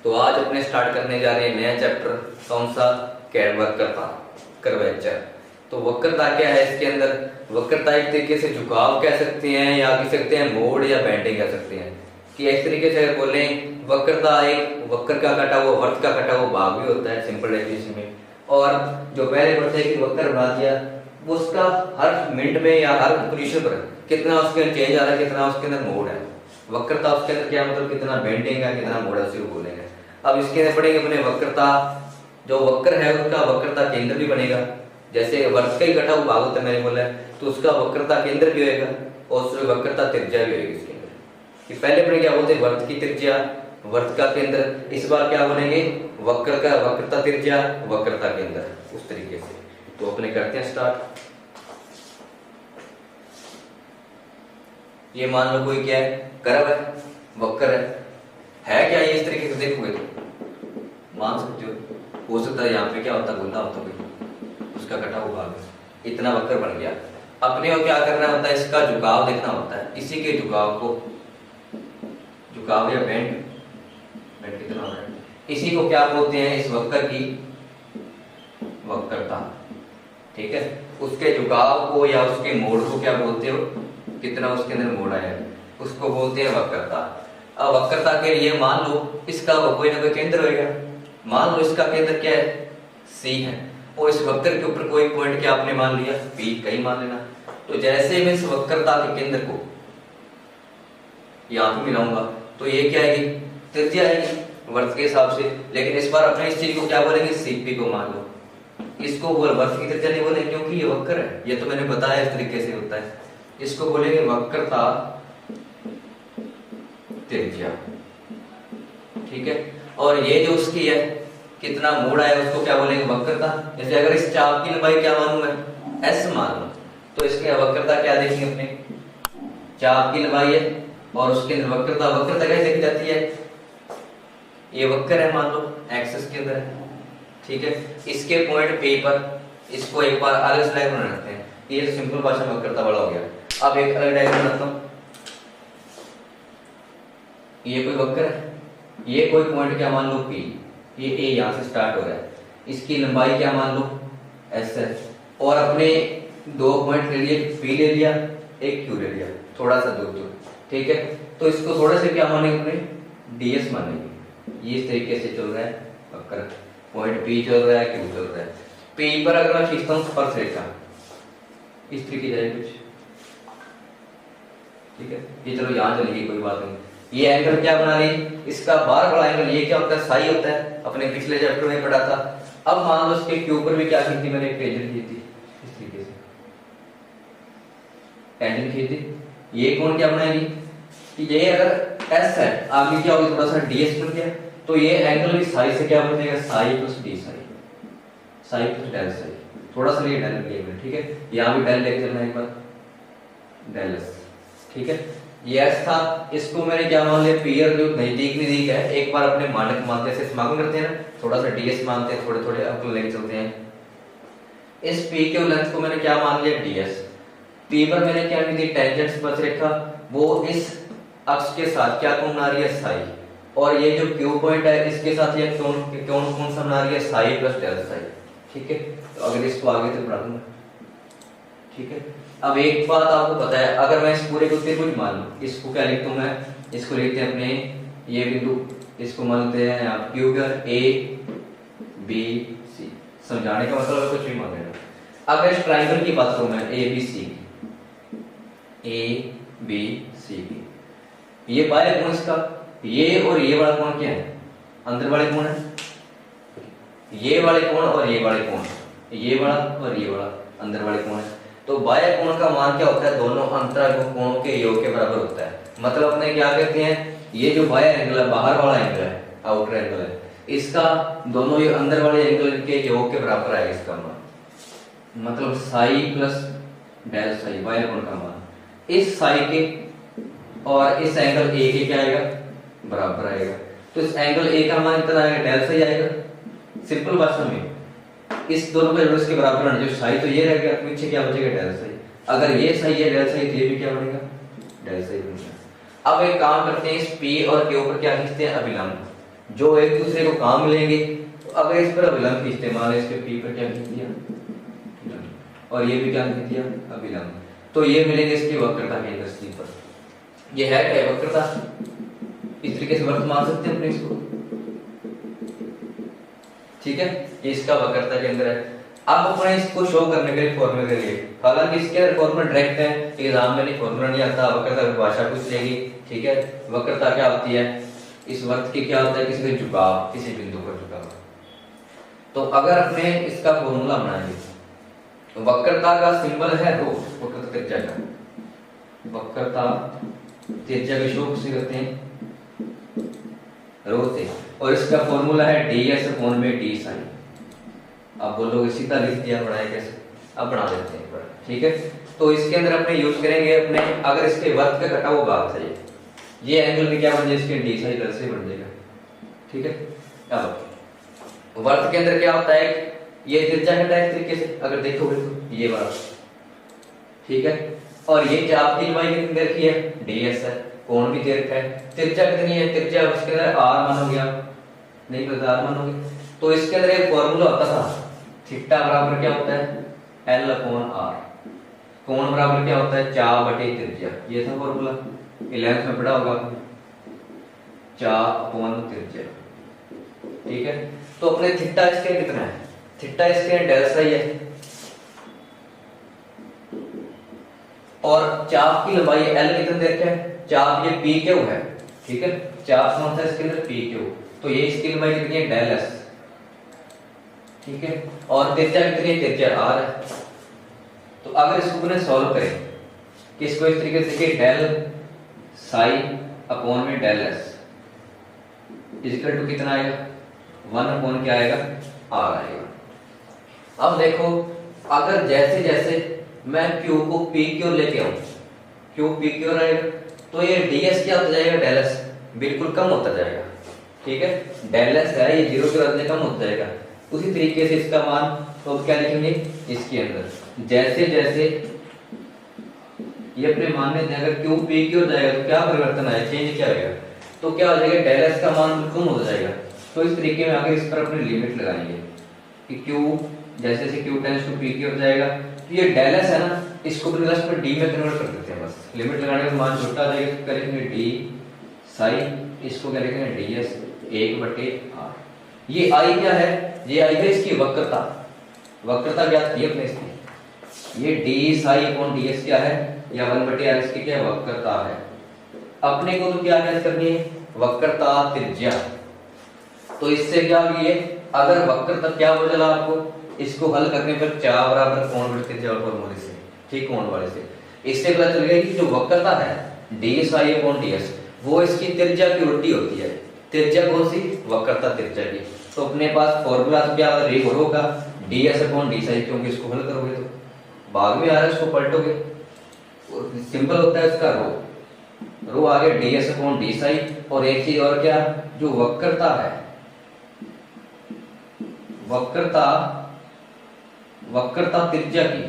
तो आज अपने स्टार्ट करने जा रहे हैं नया चैप्टर। कौन सा? कैड वक्रता, कर्वेचर। तो वक्रता क्या है? इसके अंदर वक्रता एक तरीके से झुकाव कह सकते हैं या कह सकते हैं मोड़ या बेंडिंग कह सकते हैं। कि इस तरीके से अगर बोलें वक्रता एक वक्र का कटा हुआ वर्त का कटा हुआ भाग भी होता है सिंपल डेफिनेशन में। और जो पहले बढ़ते हैं कि वक्र बना दिया वो उसका हर मिनट में या हर पोजीशन पर कितना उसके अंदर चेंज आ रहा है, कितना उसके अंदर मोड़ है। वक्रता उसके अंदर क्या मतलब कितना बेंडिंग है, कितना मोड़ है, उसी को बोलेंगे। अब इसके अंदर पढ़ेंगे अपने वक्रता, जो वक्र है उसका वक्रता केंद्र भी बनेगा। जैसे वर्त का ही कटा हुआ भाग होता है मैंने बोला है, तो उसका वक्रता केंद्र भी होगा और उसकी वक्रता त्रिज्या भी होगी इसके अंदर। कि पहले पढ़े क्या बोलते हैं वर्त की त्रिज्या, वर्त का केंद्र। इस बार क्या बनेंगे? वक्र का वक्रता त्रिज्या, वक्रता केंद्र, उस तरीके से। तो अपने करते हैं स्टार्ट। ये मान लो कोई क्या है, कर्व है, वक्र है क्या ये? इस तरीके से देखोगे तो मान सकते हो सकता है यहाँ पे क्या होता, गुना होता कोई उसका कटा हुआ भाग, इतना वक्र बन गया। अपने को क्या करना होता है? इसका झुकाव देखना होता है। इसी के झुकाव को, झुकाव या बेंड कितना हो रहा है, इसी को क्या बोलते हैं? इस वक्र की वक्रता। ठीक है, उसके झुकाव को या उसके मोड़ को क्या बोलते हो? कितना उसके अंदर मोड़ आया है, उसको बोलते हैं वक्रता। अब वक्रता के लिए मान लो इसका कोई ना कोई केंद्र होगा। मान लो इसका केंद्र क्या है? C है, और इस वक्र के ऊपर कोई पॉइंट क्या आपने मान लिया? P, कहीं मान लेना। तो जैसे मैं इस वक्रता के केंद्र को यहाँ पे मिलाऊंगा तो ये क्या आएगी? त्रिज्या आएगी वर्त के हिसाब से। लेकिन इस बार अपने इस चीज को क्या बोलेंगे? CP को मान लो। इसको वर्त की त्रिज्या नहीं बोलेंगे क्योंकि ये वक्र है, ये तो मैंने बताया इस तरीके से होता है। इसको बोलेंगे वक्रता त्रिज्या। ठीक है, और ये जो उसकी है कितना मोड़ आया उसको क्या बोलेंगे? वक्रता। जैसे अगर इस चाप की लंबाई क्या मानूं मैं? S मान लो, तो इसके वक्रता क्या देखेंगे अपने? चाप की लंबाई है और उसके अंदर वक्रता। वक्रता कैसे देखी जाती है? ये वक्र है मान लो, एक्सिस के अंदर है। ठीक है, इसके पॉइंट P पर इसको एक बार अलग डायग्राम बनाते हैं। ये तो सिंपल भाषा में वक्रता वाला हो गया। अब एक अलग डायग्राम बनाता हूं। ये कोई वक्र है, ये कोई पॉइंट क्या मान लो P, ये A यहां से स्टार्ट हो रहा है, इसकी लंबाई क्या मान लो? S है। और अपने दो पॉइंट ले लिए, P ले लिया, एक Q ले लिया, थोड़ा सा दूर। ठीक है, तो इसको थोड़ा सा क्या मानेंगे अपने? DS मानेंगे। ये इस तरीके से चल रहा है वक्र, पॉइंट P चल रहा है, Q चल रहा है। P पर अगर मैं खींचता हूं स्पर्शरेखा इस तरीके जाएगी कुछ। ठीक है, ये चलो यहां चलेगी, कोई बात नहीं। ये एंगल क्या बना ली? इसका बाहर वाला एंगल ये क्या होता है? साई होता है, अपने पिछले चैप्टर में पढ़ा था। अब मान लो इसके Q पर भी क्या खींची मैंने? एक टेंजेंट खींची इस तरीके से, टेंजेंट खींची। ये कोण क्या बनाएगी कि ये अगर S है, आगे क्या होगा? थोड़ा सा DS बन गया, तो ये एंगल भी साई से क्या बन जाएगा? Psi plus d psi, psi plus del psi. थोड़ा सा ये डेल लिया मैंने। ठीक है, यहां भी डेल लेके चलना एक बार, डेल S। ठीक है, ये S था, इसको मैंने क्या मान लिया? P और जो नजदीक है, एक बार अपने मानक मानते से समापन करते हैं ना, थोड़ा सा DS मानते हैं, थोड़े थोड़े अंक लेके चलते हैं। इस P के लेंथ को मैंने क्या मान लिया? DS। P पर मैंने क्या ली? टेंजेंट स्पर्शरेखा, वो इस अक्ष के साथ क्या कोण बना रही है? साई। और ये जो Q पॉइंट है इसके साथ ये कोण कौन सा बना रही है? Psi plus del psi. ठीक है, तो अगर इसको आगे से बढ़ा दूंगा। ठीक है, अब एक बात आपको पता है, अगर मैं इस पूरे को त्रिभुज मान लूं, इसको क्या लिखता हूं मैं? इसको लिखते हैं अपने ये बिंदु, इसको मानते हैं आप Q का A B C। समझाने का मतलब कुछ भी मान लेना। अगर इस ट्रायंगल की बात करूं मैं ABC A B C की, ये बाह्य कोण इसका, ये और ये वाला कोण क्या है? अंदर वाले कोण है। ये वाले कोण और ये वाले कोण, ये वाला और ये वाला अंदर वाले कोण है। तो बाह्य कोण का मान क्या होता है? दोनों अंतराल कोणों के योग के बराबर होता है। मतलब अपने क्या कहते हैं? ये जो बाह्य एंगल है, बाहर वाला एंगल है, आउटर एंगल है, इसका दोनों ये अंदर वाले एंगल के योग के बराबर आएगा इसका मान। मतलब साई प्लस डेल साई, बाह्य कोण का मान इस साई के और इस एंगल A के क्या आएगा? बराबर आएगा। तो इस एंगल A का मान कितना आएगा? डेल साई आएगा। सिंपल भाषा में इस दोनों का जोड़ इसके बराबर होना, जो साई तो ये रह गया, पीछे क्या बचेगा? Del psi. अगर ये सही है डेल साई, तो ये भी क्या बनेगा? डेल साई बनेगा। अब एक काम करते हैं, इस P और Q पर क्या खींचते हैं? अभिलंब। जो एक दूसरे को काम मिलेंगे। तो अगर इस पर अभिलंब खींचते, मान लो इसके पी पर क्या खींच दिया, और ये भी क्या खींच दिया, अभिलंब, तो ये मिलेंगे इसकी वक्रता केंद्र सी पर। ये है क्या वक्रता, इस तरीके से वृत्त मान सकते हैं अपने इसको, ठीक है, ये इसका वक्रता केंद्र है। अब अपने इसको शो करने के लिए फॉर्मूले के लिए, हालांकि इसके फॉर्मूला डायरेक्ट है, एग्जाम में नहीं फॉर्मूला नहीं आता, वक्रता परिभाषा पूछ लेगी, ठीक है। वक्रता क्या होती है, इस वृत्त की क्या होता है, किसी के झुकाव, किसी बिंदु पर झुकाव। तो अगर अपने इसका फॉर्मूला बनाएंगे, तो वक्रता का सिंबल है रो, वक्रता त्रिज्या का, वक्रता त्रिज्या का शो किसे करते हैं, रो से, और इसका फॉर्मूला है ds अपॉन में d साइन। अब बोलोगे सीधा लिख दिया, बनाए कैसे, अब बना देते हैं, ठीक है। तो इसके अंदर अपने यूज करेंगे अपने, अगर इसके वृत्त का कटा हुआ भाग था ये एंगल भी क्या बन जाए, इसके d साइन से बन जाएगा, ठीक है। अब वृत्त के अंदर क्या होता है, ये त्रिज्या कटा है इस तरीके से, अगर देखोगे तो ये वाला, ठीक है, और ये चाप की लंबाई कितनी रखी है, ds है, कोण भी दे रखा है, त्रिज्या कितनी है, त्रिज्या उसके अंदर r मानोगे आप, नहीं पता r मानोगे, तो इसके अंदर एक फॉर्मूला होता था, थीटा बराबर क्या होता है l अपॉन r, कोण बराबर क्या होता है चाप बटे त्रिज्या, ये था फॉर्मूला, 11th में पढ़ा होगा चाप अपॉन त्रिज्या, ठीक है। तो अपने थीटा इसके कितना है, थीटा इसके डेल साई है, और चाप की लंबाई l कितने दे रखा है, चाप ये पी क्यू है, ठीक है, चाप कौन सा इसके अंदर पी क्यू, तो ये इसकी लंबाई कितनी है डेल एस, ठीक है, और त्रिज्या कितनी है, त्रिज्या r है। तो अगर इसको अपने सॉल्व करें, किसको इस तरीके से कि डेल साई अपॉन में डेल एस इक्वल टू कितना आएगा, 1 अपॉन क्या आएगा, r आएगा। अब देखो, अगर जैसे जैसे मैं q को p क्यू लेके आऊं, q p क्यू रहेगा, तो ये ds क्या होता जाएगा, डेल एस बिल्कुल कम होता जाएगा, ठीक है, डेल एस है ये 0 के बदले कम होता जाएगा। उसी तरीके से इसका मान तो क्या लिखेंगे, इसके अंदर जैसे जैसे ये अपने मान में अगर q p क्यू जाएगा तो क्या परिवर्तन आएगा, चेंज क्या आएगा, तो क्या हो जाएगा, डेल एस का मान कम हो जाएगा। तो इस तरीके में आगे इस पर अपने लिमिट लगाएंगे कि q जैसे जैसे q tends to p q जाएगा, तो ये डेल एस है ना, इसको अपने लास्ट में d में कन्वर्ट कर देते हैं, बस लिमिट लगाने के मान छोटा आ जाएगा, करेंगे d साइन, इसको क्या लिखेंगे ds 1/r। ये i क्या है, ये i है इसकी वक्रता, वक्रता ज्ञात की अपने इसकी, ये d साई अपॉन ds क्या है, या 1/r इसकी क्या है, वक्रता है। अपने को तो क्या ज्ञात करनी है, वक्रता त्रिज्या। तो इससे क्या लिए, अगर वक्रता क्या हो चला आपको, इसको हल करने पर चाप बराबर कोण बटे त्रिज्या फॉर्मूले से, ठीक, कोण वाले से, इससे पता चल गया कि जो वक्रता है d साई अपॉन ds वो इसकी त्रिज्या की उल्टी होती है। त्रिज्या कौन सी, वक्रता त्रिज्या की। तो अपने पास फॉर्मूला तो क्या रो होगा ds अपॉन d साई, क्योंकि इसको हल करोगे तो भाग में आ रहा है, इसको पलटोगे, सिंपल होता है इसका रो आ गया ds अपॉन d साई। और एक चीज और क्या, जो वक्रता है, वक्रता त्रिज्या की,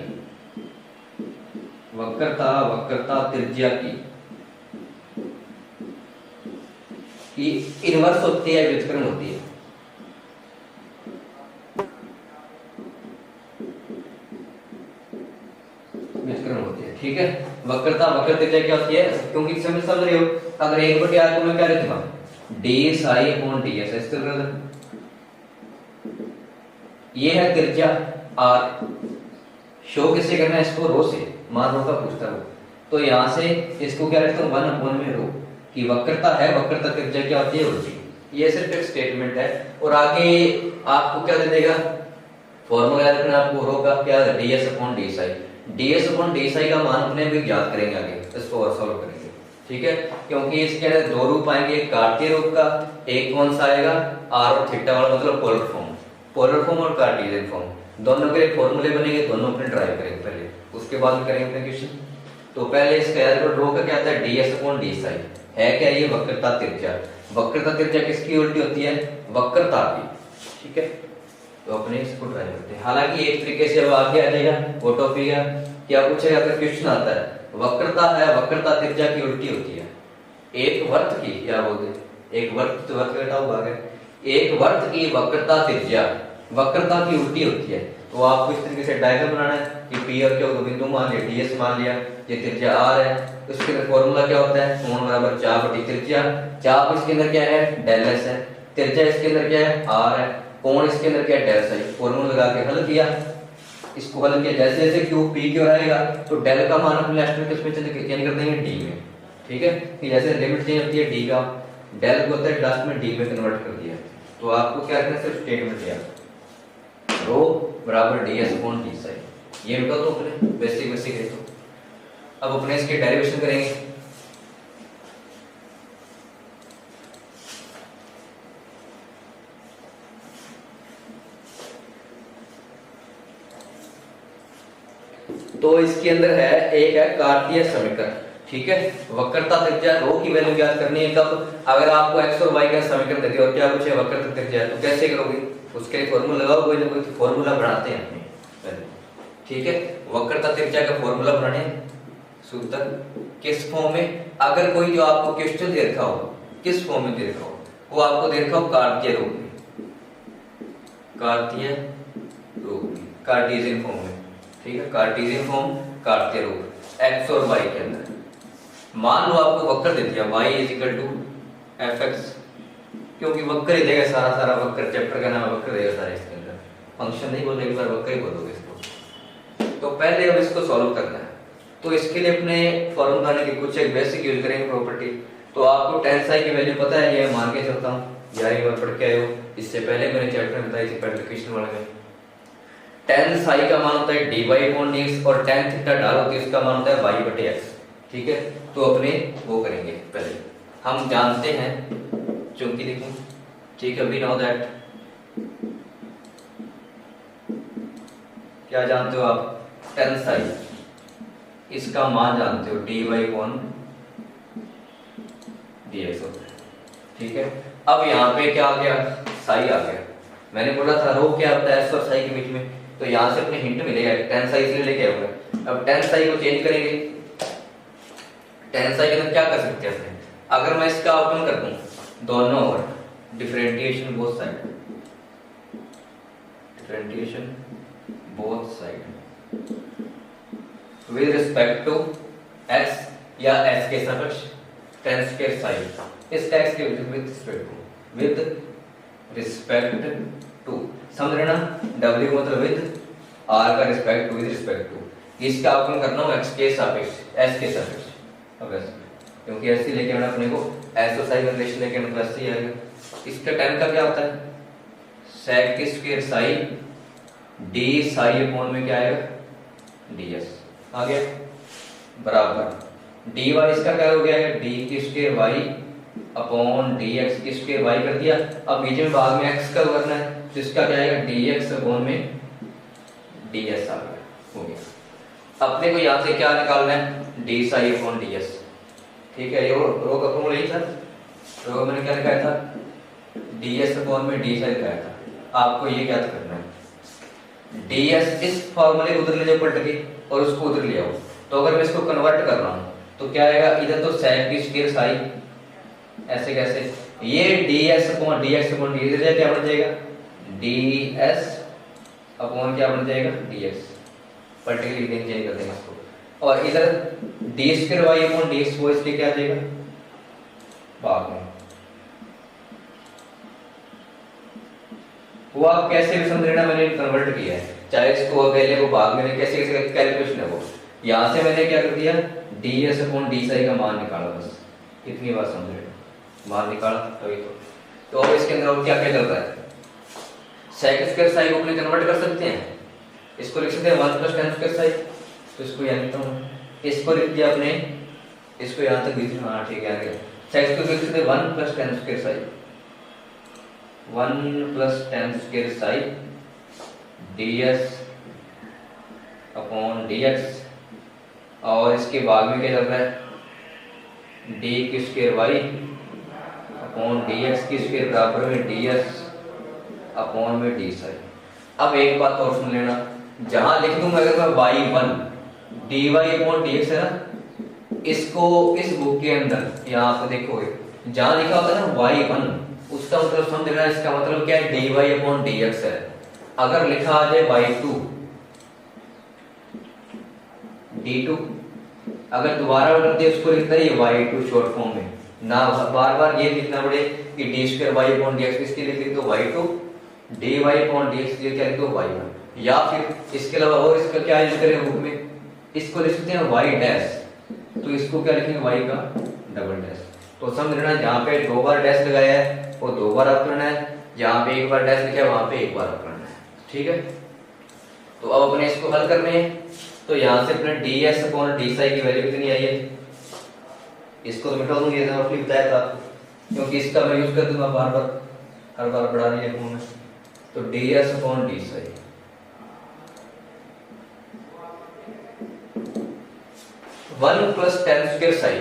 वक्रता त्रिज्या की इनवर्स होती है, व्युत्क्रम होती है। व्युत्क्रम होती है, ठीक है। वक्रता वक्र त्रिज्या क्या होती है, क्योंकि समझ रहे हो, अगर 1/r को मैं क्या लिखूंगा, d साई अपॉन ds, इस तरह ये है त्रिज्या r, शो किससे करना है, इसको रो से, मान रो का पूछता है। तो यहां से इसको क्या रखता हूं, 1 अपॉन में रो की वक्रता है, वक्रता त्रिज्या क्या होती है, उल्टी। ये सिर्फ एक स्टेटमेंट है, और आगे आपको क्या दे देगा, फॉर्मूला याद रखना आपको, रो का क्या है, ds upon d Sai, ds upon d Sai का मान अपने भी याद करेंगे आगे, इसको और सॉल्व करेंगे, ठीक है। क्योंकि इसके अंदर दो रूप आएंगे, एक कार्तीय रूप का, एक कौन सा आएगा, r और थीटा वाला, मतलब पोलर फॉर्म और कार्टेशियन फॉर्म, दोनों के फॉर्मूले बनेंगे, दोनों अपने ड्राइव करेंगे पहले, उसके बाद करेंगे अपने क्वेश्चन। तो पहले इसका याद करो, रो का क्या आता है, ds अपॉन d साई है क्या, ये वक्रता त्रिज्या। वक्रता त्रिज्या किसकी उल्टी होती है, वक्रता की, ठीक है। तो अपने इसको ड्राइव करते हैं। हालांकि एक तरीके से अब आगे आ जाएगा वो टॉपिक है, क्या पूछेगा, अगर क्वेश्चन आता है, वक्रता है, वक्रता त्रिज्या की उल्टी होती है, एक वृत्त की क्या बोलते हैं, एक वक्र वक्र का टाउ भाग है। एक वक्र की वक्रता त्रिज्या वक्रता की उल्टी होती है। तो आपको इस तरीके से डायग्राम बनाना है कि पी और क्यू बिंदु मान लिया, डीएस मान लिया, ये त्रिज्या आर है। उसके अंदर फॉर्मूला क्या होता है, कोण बराबर चाप बटी त्रिज्या। चाप इसके अंदर क्या है, डेल एस है। त्रिज्या इसके अंदर क्या है, आर है। कोण इसके अंदर क्या है, डेल साई। फॉर्मूला लगा के हल किया, इसको हल किया। जैसे जैसे क्यू पी क्यू रहेगा तो डेल का मान अपने लास्ट में किसमें चेंज कर देंगे, डी में। ठीक है, कि जैसे लिमिट चेंज होती है डी का, डेल को होता है लास्ट में डी में कन्वर्ट कर दिया। तो आपको क्या करना है, सिर्फ स्टेटमेंट दिया रो बराबर ds अपॉन d साइन। ये निकाल दो अपने बेसिक है। तो अब अपने इसके डेरिवेशन करेंगे। तो इसके अंदर है एक है कार्तीय समीकरण। ठीक है, वक्रता त्रिज्या रो की वैल्यू ज्ञात करनी है कब, अगर आपको x और y का समीकरण दे दिया और क्या पूछे वक्रता त्रिज्या, तो कैसे करोगे, उसके लिए फॉर्मूला लगाओ, कोई ना कोई फॉर्मूला बनाते हैं अपने। ठीक है, वक्रता त्रिज्या का फॉर्मूला बनाने सूत्र किस फॉर्म में, अगर कोई जो आपको क्वेश्चन दे रखा हो किस फॉर्म में दे रखा हो, वो आपको दे रखा हो कार्तीय रूप में, कार्तीय रूप में, कार्टेशियन फॉर्म में। ठीक है, कार्टेशियन फॉर्म, कार्तीय रूप, x और y के अंदर। मान लो आपको वक्र दे दिया y fx, क्योंकि वक्र ही देगा सारा वक्र, चैप्टर का नाम वक्र देगा सारा, इसके अंदर फंक्शन नहीं बोले, एक बार वक्र ही बोलोगे इसको। तो पहले अब इसको सॉल्व करना है, तो इसके लिए अपने फॉर्म बनाने की कुछ एक बेसिक यूज करेंगे प्रॉपर्टी। तो आपको tan साई की वैल्यू पता है, ये मान के चलता हूँ, या एक बार पढ़ के आए हो, इससे पहले मैंने चैप्टर में बताई थी एप्लीकेशन वाले में। tan साई का मान होता है dy अपॉन dx और tan थीटा ढाल होती है, इसका मान होता है y बटे x। ठीक है, तो अपने वो करेंगे पहले, हम जानते हैं चूंकि लिखूं। ठीक है, वी नो दैट, क्या जानते हो आप, tan साई, इसका मान जानते हो dy अपॉन dx होता है। ठीक है, अब यहाँ पे क्या आ गया, साई आ गया। मैंने बोला था रो क्या होता है s और साई के बीच में, तो यहाँ से अपने हिंट मिलेगा, tan साई इसलिए लेके आऊंगा। अब tan साई को चेंज करेंगे, tan साई के अंदर क्या कर सकते हैं अपने, अगर मैं इसका ओपन कर दूं दोनों ओर, differentiation both side, differentiation both side with respect to x या s के सापेक्ष tan स्क्वायर साई, इस x के विद रिस्पेक्ट टू, समझ रहे ना, w मतलब विद, r का रिस्पेक्ट विद रिस्पेक्ट टू, इसका ओपन करना हो x के सापेक्ष, s के सापेक्ष। अब ऐसे क्योंकि ऐसे लेके आना अपने को, s और साई का रिलेशन लेके आना, प्लस ही आएगा। इसका tan का क्या होता है, sec की square Sai d psi upon में क्या आएगा, ds आ गया, बराबर dy इसका क्या हो गया, d की स्क्वायर y अपॉन dx की स्क्वायर y कर दिया। अब बीच में भाग में x का करना है, तो इसका क्या आएगा, dx अपॉन में ds आ गया, हो गया। अपने को यहाँ से क्या निकालना है, d साई अपॉन ds। ठीक है, ये रो का फॉर्मूला यही था, रो मैंने क्या लिखाया था, ds अपॉन में d साई लिखाया था। आपको ये क्या करना है, ds इस फॉर्मूले को उधर ले जाओ पलट के, और उसको उधर ले आओ। तो अगर मैं इसको कन्वर्ट कर रहा हूँ तो क्या आएगा, इधर तो sec की स्क्वायर साई, ऐसे कैसे, ये ds upon dx upon ds इधर क्या बन जाएगा, ds अपॉन क्या बन जाएगा, dx, पर्टिकुलरली चेंज कर देंगे इसको। और इधर d square y upon dx, वो इसलिए क्या आ जाएगा भाग में। वो आप कैसे भी समझ लेना, मैंने कन्वर्ट किया है, चाहे इसको अकेले को भाग में, कैसे कैसे कैलकुलेशन है वो। यहाँ से मैंने क्या कर दिया, ds अपॉन d साई का मान निकाला, बस इतनी बात समझ लेना, मान निकाला तभी तो अब इसके अंदर क्या क्या चल रहा है, sec स्क्वायर साई को अपने कन्वर्ट कर सकते हैं, इसको लिख सकते हैं 1 + tan स्क्वायर साई, तो इसको यहाँ लिखता हूँ, इसको लिख दिया अपने, इसको यहाँ तक लिख दिया, हाँ ठीक है आ गया। sec को लिख सकते हैं 1 + tan square Sai, 1 + tan square Sai ds upon dx, और इसके बाद में क्या चल रहा है, d की स्क्वायर y अपॉन dx की स्क्वायर बराबर में ds अपॉन में d साई। अब एक बात और सुन लेना, जहां लिख दूंगा अगर मैं y1 dy अपॉन dx है ना, इसको इस बुक के अंदर यहाँ पे देखोगे जहां लिखा होता है ना y1, उसका मतलब समझ लेना, इसका मतलब क्या है, dy/dx है। अगर लिखा आ जाए y2 d2, अगर दोबारा ऑर्डर दिया उसको लिखता है ये y2 शॉर्ट फॉर्म में, ना बार बार ये लिखना पड़े कि d2y/dx, इसके लिए लिख दो y2, dy/dx ये क्या लिख दो y1। या फिर इसके अलावा और इसका क्या यूज करें बुक में, इसको लिख सकते हैं y डैश, तो इसको क्या लिखेंगे y का डबल डैश। तो समझ लेना जहाँ पे 2 बार डैश लगाया है वो 2 बार अवकलन है, जहाँ पे 1 बार डैश लिखा है वहां पे 1 बार अवकलन है। ठीक है, तो अब अपने इसको हल करने हैं। तो यहाँ से अपने ds/d की वैल्यू कितनी आई है, इसको तो मिटा दूंगी, रफली बताया था क्योंकि इसका मैं यूज कर दूंगा बार बार, हर बार बढ़ा नहीं लिखूंगा मैं। तो ds/d 1 plus tan square Sai,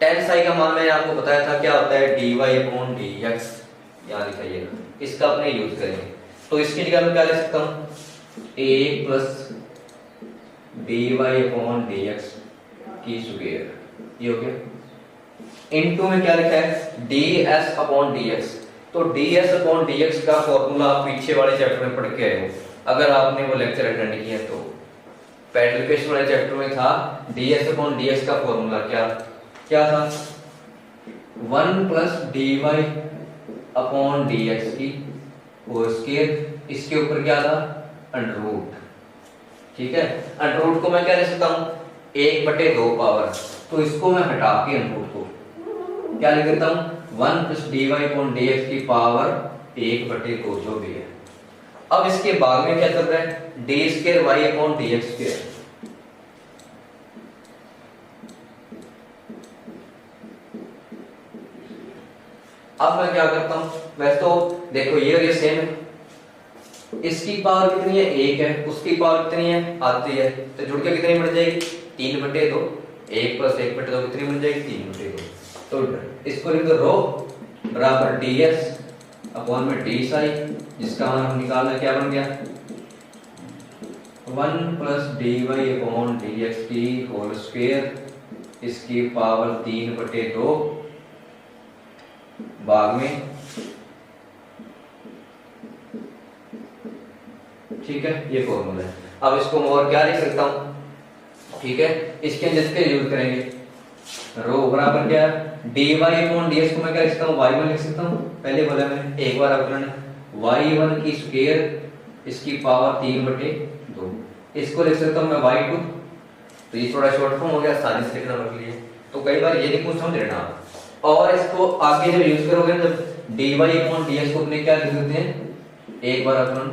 tan Sai का मान मैंने आपको बताया था क्या होता है, dy/dx, यहाँ दिखाइए, इसका अपने यूज करेंगे। तो इसकी जगह मैं क्या लिख सकता हूँ, a प्लस dy/dx की स्क्वायर, ये हो गया। इनटू में क्या लिखा है, ds/dx। तो ds/dx का फॉर्मूला आप पीछे वाले चैप्टर में पढ़ के आए हो, अगर आपने वो लेक्चर अटेंड किया तो पेडलिकेशन वाले चैप्टर में था ds/dx का फॉर्मूला क्या था, 1 प्लस dy/dx की होल स्क्वायर, इसके ऊपर क्या था, अंडर रूट। ठीक है, अंडर रूट को मैं क्या लिख सकता हूँ, 1/2 पावर, तो इसको मैं हटा के अंडर रूट को क्या लिख देता हूँ, 1 प्लस dy/dx की पावर 1/2 जो भी है। अब इसके बाद में क्या चल रहा है, d2y/dx²। अब मैं क्या करता हूं, वैसे तो देखो ये सेम है, इसकी पावर कितनी है, 1 है, उसकी पावर कितनी है, आती है, तो जुड़ के कितनी बन जाएगी, 3/2, 1 प्लस 1/2 कितनी बन जाएगी, 3/2। तो इसको लिख दो रो बराबर ds/d, जिसका मान हम निकालना, क्या बन गया, 1 प्लस dy/dx की होल स्क्वायर, इसकी पावर 3/2 भाग में, ठीक है, ये फॉर्मूला है। अब इसको मैं और क्या लिख सकता हूं, ठीक है, इसके अंदर इसके यूज करेंगे, रो बराबर क्या, dy/dx को मैं क्या लिख सकता हूं, y1 लिख सकता हूं, पहले बोला मैंने, एक बार अवकलन y1 की स्क्वायर, इसकी पावर 3/2, इसको लिख सकता हूं मैं y2, तो ये थोड़ा शॉर्ट फॉर्म हो गया, आसानी से लिखना मेरे लिए। तो कई बार ये नहीं पूछ समझ लेना आप, और इसको आगे जब यूज करोगे ना, जब dy/dx को अपने क्या लिख देते हैं, एक बार अवकलन,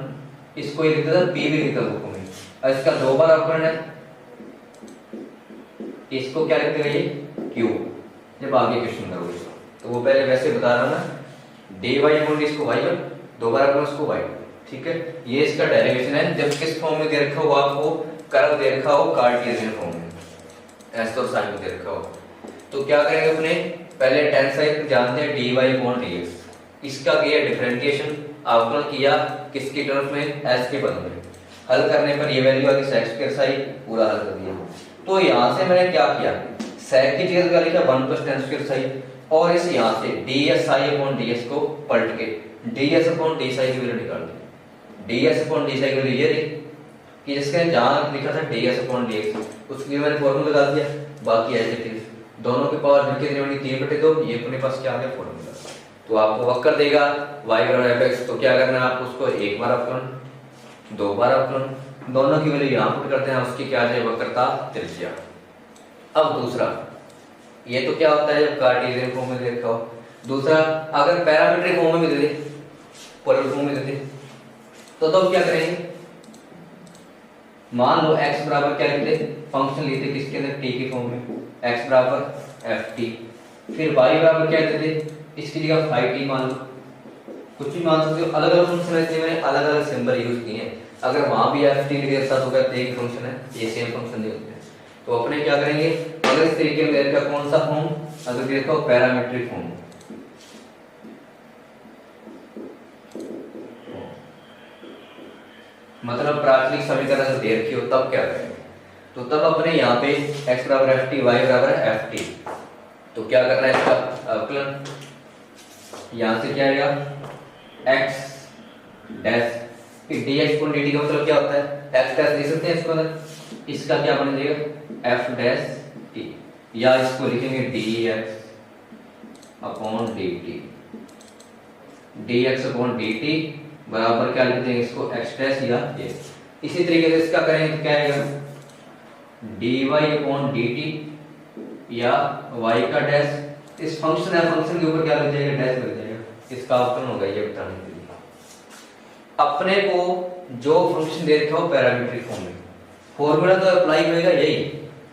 इसको ये लिख देता p भी लिखता बुक में, और इसका 2 बार अवकलन है, इसको क्या लिखते हैं, q, जब आगे क्वेश्चन करोगे तो वो पहले वैसे बता रहा ना, dy/dx को y1, 2 बार अवकलन उसको y2। ठीक है, ये इसका डेरिवेशन है, जब किस फॉर्म में दे रखा हो आपको, कर्व दे रखा हो कार्टेशियन फॉर्म में, ऐसे और साइन में दे रखा हो, तो क्या करेंगे अपने, पहले tan साइन जानते हैं dy/dx, इसका किया डिफरेंशिएशन, अवकलन किया किसकी टर्म्स में, s के पद में, हल करने पर ये वैल्यू आ गई sec स्क्वायर साई, पूरा हल कर दिया। तो यहां से मैंने क्या किया, sec की जगह लिखा 1 प्लस tan स्क्वायर साई, और इस यहां से ds/dx को पलट के ds/d की वैल्यू निकाल दी, ds/d की वैल्यू ये रही कि जिसके जहां लिखा था ds/dx, उसके लिए मैंने फॉर्मूला लगा दिया, बाकी एज इट इज, दोनों के पावर मिलके कितनी बनी, 3/2, ये अपने पास क्या आ गया फॉर्मूला। तो आपको वक्र देगा y बराबर fx, तो क्या करना है आपको, उसको 1 बार अवकलन, 2 बार अवकलन, दोनों की वैल्यू यहां पुट करते हैं, उसकी क्या आ जाए, वक्रता त्रिज्या। अब दूसरा, ये तो क्या होता है जब कार्टेशियन फॉर्म में देखा हो, दूसरा अगर पैरामीट्रिक फॉर्म में दे दे, पोलर फॉर्म में दे दे, तो क्या करेंगे, मान लो x बराबर क्या लिखते, फंक्शन लेते किसके अंदर, t की फॉर्म में, x बराबर ft, फिर y बराबर क्या देते, इसकी जगह 5t मान लो, कुछ भी मान सकते हो, अलग अलग फंक्शन रहते हैं, मैंने अलग अलग सिंबल यूज किए हैं, अगर वहां भी ft लिख देता तो कहते हैं फंक्शन है, ये सेम फंक्शन नहीं होते हैं। तो अपने क्या करेंगे, अगर इस तरीके में देखा कौन सा फॉर्म, अगर देखो पैरामीट्रिक फॉर्म, मतलब प्राचलिक समीकरण जो दे रखी हो, तब क्या करेंगे, तो तब अपने यहाँ पे x बराबर ft, y बराबर ft, तो क्या करना है इसका अवकलन, यहाँ से क्या आएगा x dash, D x upon D T का मतलब क्या होता है x डैश लिख सकते हैं इसको, अंदर इसका क्या बन जाएगा f डैश टी, या इसको लिखेंगे D x upon D T, D x upon D T बराबर क्या लिख देंगे इसको x डैश या ये। इसी तरीके से इसका करेंगे तो क्या आएगा dy अपॉन dt या y का डैश, इस फंक्शन है फंक्शन के ऊपर क्या लग जाएगा डैश लग जाएगा, इसका ऑप्शन होगा ये बताने के लिए। अपने को जो फंक्शन दे रखा हो पैरामीट्रिक फॉर्म में, फॉर्मूला तो अप्लाई होएगा यही,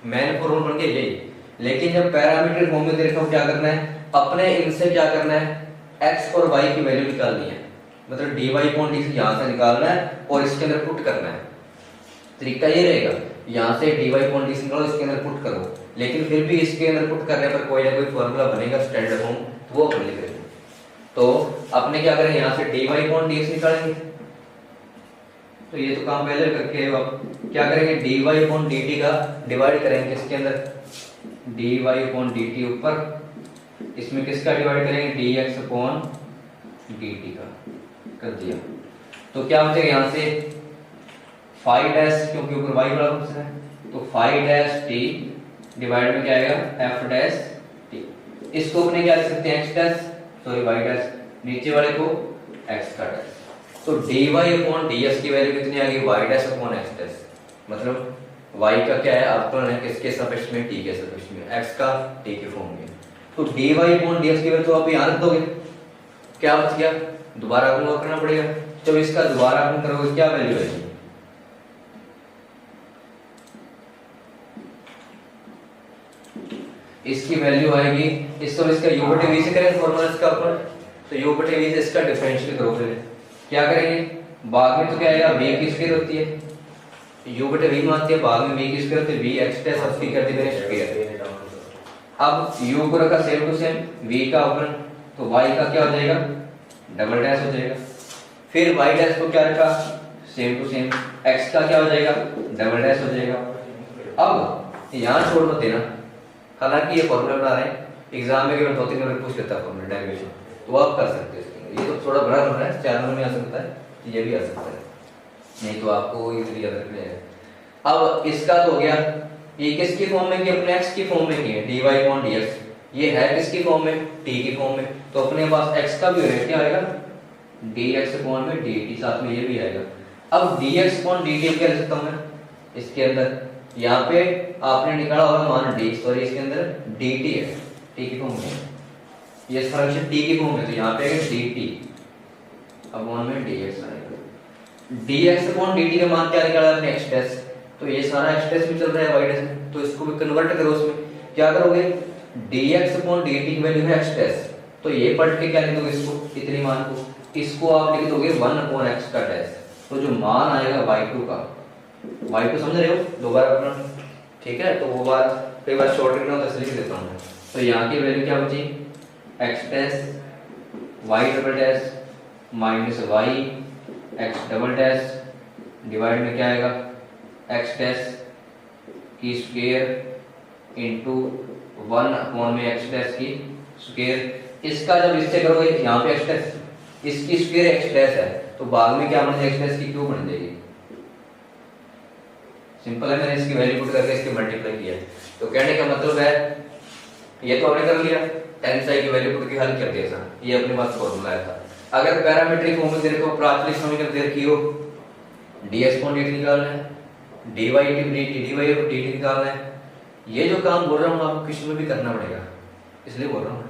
मेन फॉर्मूला बन के यही, लेकिन जब पैरामीट्रिक फॉर्म में दे रखा हो क्या करना है, अपने इनसे क्या करना है x और y की वैल्यू निकालनी है, मतलब dy अपॉन dt से यहां से निकालना है और इसके अंदर पुट करना है। तरीका ये रहेगा, यहाँ से dy अपॉन dt निकालो, इसके अंदर पुट करो, लेकिन फिर भी इसके अंदर पुट करने पर कोई ना कोई फॉर्मूला बनेगा स्टैंडर्ड फॉर्म, तो वो अपन लिखेंगे। तो अपने क्या करेंगे यहाँ से dy अपॉन dx निकालेंगे, तो ये तो काम पहले करके आप क्या करेंगे dy अपॉन dt का डिवाइड करेंगे इसके अंदर, dy अपॉन dt ऊपर, इसमें किसका डिवाइड करेंगे dx अपॉन dt का कर दिया, तो क्या बचेगा यहाँ से फाइ डैश, क्योंकि ऊपर y बड़ा फंक्शन है, तो फाइ डैश t डिवाइड में क्या आएगा f डैश t, इसको अपने क्या लिख सकते हैं x dash, sorry y dash, नीचे वाले को x का डैश, तो dy अपॉन ds की वैल्यू कितनी आ गई y dash upon x dash, मतलब y का क्या है अवकलन है किसके सापेक्ष में t के सापेक्ष में, x का t के फॉर्म में, तो dy अपॉन ds की वैल्यू तो आप यहां रख दोगे, क्या बच गया दोबारा गुणा करना पड़ेगा, जब इसका दोबारा गुणा करोगे क्या वैल्यू आएगी, इसकी वैल्यू आएगी, इसको इसका u बटे v से करें फॉर्मूला इसका अपन, तो u बटे v से इसका डिफरेंशियल करो, फिर क्या करेंगे भाग में तो क्या आएगा v की स्क्वायर होती है, u बटे v मानते हैं, भाग में v की स्क्वायर होती है, v x डैश अब की कर दी मैंने स्क्वायर, अब u को रखा सेम टू सेम v का अपन, तो y का क्या हो जाएगा डबल डैश हो जाएगा, फिर y डैश को क्या रखा सेम टू सेम, x का क्या हो जाएगा डबल डैश हो जाएगा। अब यहाँ छोड़ मत देना, हालांकि ये फॉर्मूला बना रहे हैं एग्जाम में केवल 2-3 नंबर पूछ लेता है फॉर्मूला डेरिवेशन, तो आप कर सकते हैं, ये तो थोड़ा बड़ा बन रहा है 4 नंबर में आ सकता है, ये भी आ सकता है, नहीं तो आपको इजीली याद रखना है। अब इसका तो हो गया, ये किसकी फॉर्म में कि अपने x की फॉर्म में की है dy अपॉन dx, ये है किसकी फॉर्म में t की फॉर्म में, तो अपने पास x का भी होगा क्या आएगा dx अपॉन में dt, साथ में ये भी आएगा। अब dx अपॉन dt क्या लिख सकता हूं मैं इसके अंदर, यहाँ पे आपने निकाला होगा मान d, सॉरी इसके अंदर dt है t की फॉर्म में, ये फंक्शन t की फॉर्म में, तो यहाँ पे आएगा dt अपॉन में dx आएगा, dx अपॉन dt का मान क्या निकाला आपने x डैश, तो ये सारा x डैश भी चल रहा है y डैश में, तो इसको भी कन्वर्ट करो, उसमें क्या करोगे dx अपॉन dt की वैल्यू है x डैश, तो ये पलट के क्या लिख दोगे इसको, इतनी मान को, इसको आप लिख दोगे 1 अपॉन x का डैश, तो जो मान आएगा y2 का, y2 समझ रहे हो दो बार अपना, ठीक है, तो वो बार कई बार शॉर्ट लिखना होता है इसलिए लिख देता हूं मैं, तो यहाँ की वैल्यू क्या बची x dash y double dash minus y x double dash divide में क्या आएगा x डैश की स्क्वायर इनटू 1 अपॉन में x डैश की स्क्वायर, इसका जब इससे करोगे यहाँ पे x डैश, इसकी स्क्वायर x डैश है, तो बाद में क्या बन जाएगी x डैश की क्यूब बन जाएगी, सिंपल है, मैंने इसकी वैल्यू पुट करके इसके मल्टीप्लाई किया, तो कहने का मतलब है ये तो हमने कर लिया tan psi की वैल्यू पुट के हल कर दिया था, ये अपने पास फॉर्मूला आया था। अगर पैरामीट्रिक फॉर्म में तेरे को प्राचलिक समीकरण दे रखी हो dx अपॉन dt निकालना है, dy अपॉन dt निकालना है, ये जो काम बोल रहा हूँ आपको किसी में भी करना पड़ेगा, इसलिए बोल रहा हूँ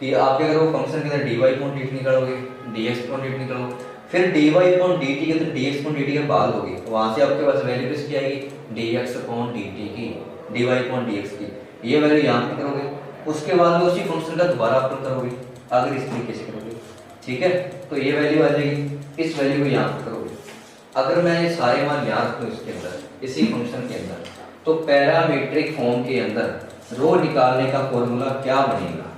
कि आपके अगर वो फंक्शन के अंदर dy अपॉन dt निकालोगे, dx अपॉन dt निकालोगे, फिर dy अपॉन dt के अंदर dx अपॉन dt का भाग दोगे, तो वहां से आपके पास वैल्यू किसकी आएगी dx अपॉन dt की, dy अपॉन dx की, ये वैल्यू यहाँ पे करोगे, उसके बाद में उसी फंक्शन का दोबारा अपन करोगे, अगर इस तरीके से करोगे, ठीक है, तो ये वैल्यू आ जाएगी, इस वैल्यू को यहाँ पे करोगे, अगर मैं ये सारे मान यहाँ रखूँ इसके अंदर इसी फंक्शन के अंदर, तो पैरामीट्रिक फॉर्म के अंदर रो निकालने का फॉर्मूला क्या बनेगा,